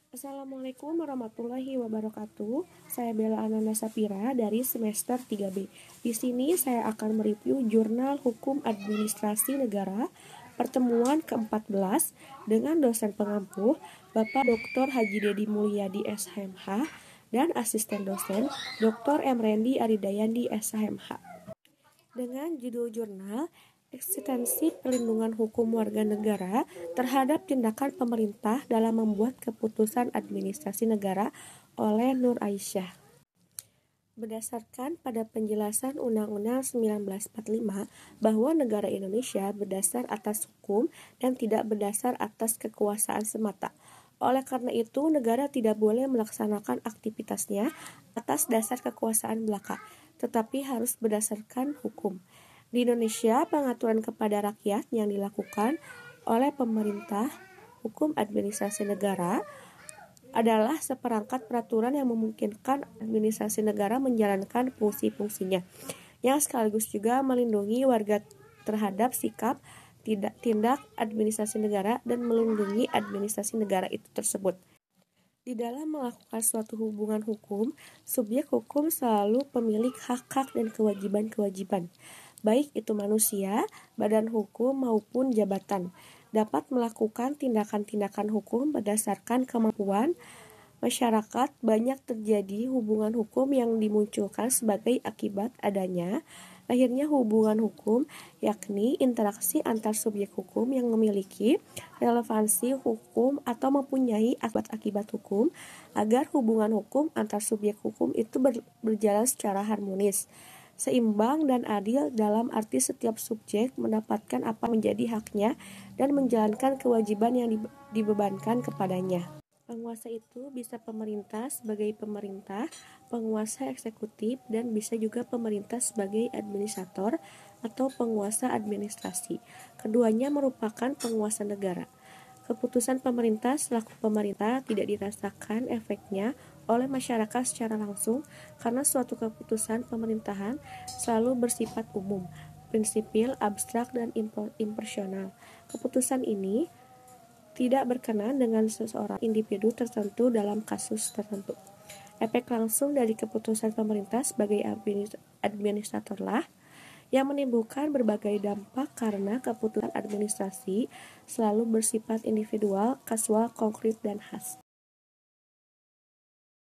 Assalamualaikum warahmatullahi wabarakatuh. Saya Bella Ananda Sapira dari semester 3B. Di sini saya akan mereview Jurnal Hukum Administrasi Negara pertemuan ke-14 dengan dosen pengampu Bapak Dr. Haji Dedi Mulyadi SHMH dan asisten dosen Dr. M. Rendi Aridayandi SHMH. Dengan judul jurnal Eksistensi Perlindungan Hukum Warga Negara terhadap Tindakan Pemerintah dalam Membuat Keputusan Administrasi Negara oleh Nur Aisyah. Berdasarkan pada penjelasan Undang-Undang 1945 bahwa negara Indonesia berdasar atas hukum dan tidak berdasar atas kekuasaan semata. Oleh karena itu, negara tidak boleh melaksanakan aktivitasnya atas dasar kekuasaan belaka, tetapi harus berdasarkan hukum. Di Indonesia, pengaturan kepada rakyat yang dilakukan oleh pemerintah hukum administrasi negara adalah seperangkat peraturan yang memungkinkan administrasi negara menjalankan fungsi-fungsinya, yang sekaligus juga melindungi warga terhadap sikap tindak administrasi negara dan melindungi administrasi negara itu tersebut. Di dalam melakukan suatu hubungan hukum, subjek hukum selalu pemilik hak-hak dan kewajiban-kewajiban, baik itu manusia, badan hukum maupun jabatan, dapat melakukan tindakan-tindakan hukum berdasarkan kemampuan masyarakat. Banyak terjadi hubungan hukum yang dimunculkan sebagai akibat adanya lahirnya hubungan hukum, yakni interaksi antar subjek hukum yang memiliki relevansi hukum atau mempunyai akibat-akibat hukum, agar hubungan hukum antar subjek hukum itu berjalan secara harmonis, seimbang dan adil, dalam arti setiap subjek mendapatkan apa menjadi haknya dan menjalankan kewajiban yang dibebankan kepadanya. Penguasa itu bisa pemerintah sebagai pemerintah, penguasa eksekutif, dan bisa juga pemerintah sebagai administrator atau penguasa administrasi. Keduanya merupakan penguasa negara. Keputusan pemerintah selaku pemerintah tidak dirasakan efeknya oleh masyarakat secara langsung karena suatu keputusan pemerintahan selalu bersifat umum, prinsipil, abstrak, dan impersonal. Keputusan ini tidak berkenan dengan seseorang individu tertentu dalam kasus tertentu. Efek langsung dari keputusan pemerintah sebagai administratorlah yang menimbulkan berbagai dampak karena keputusan administrasi selalu bersifat individual, kasual, konkret, dan khas.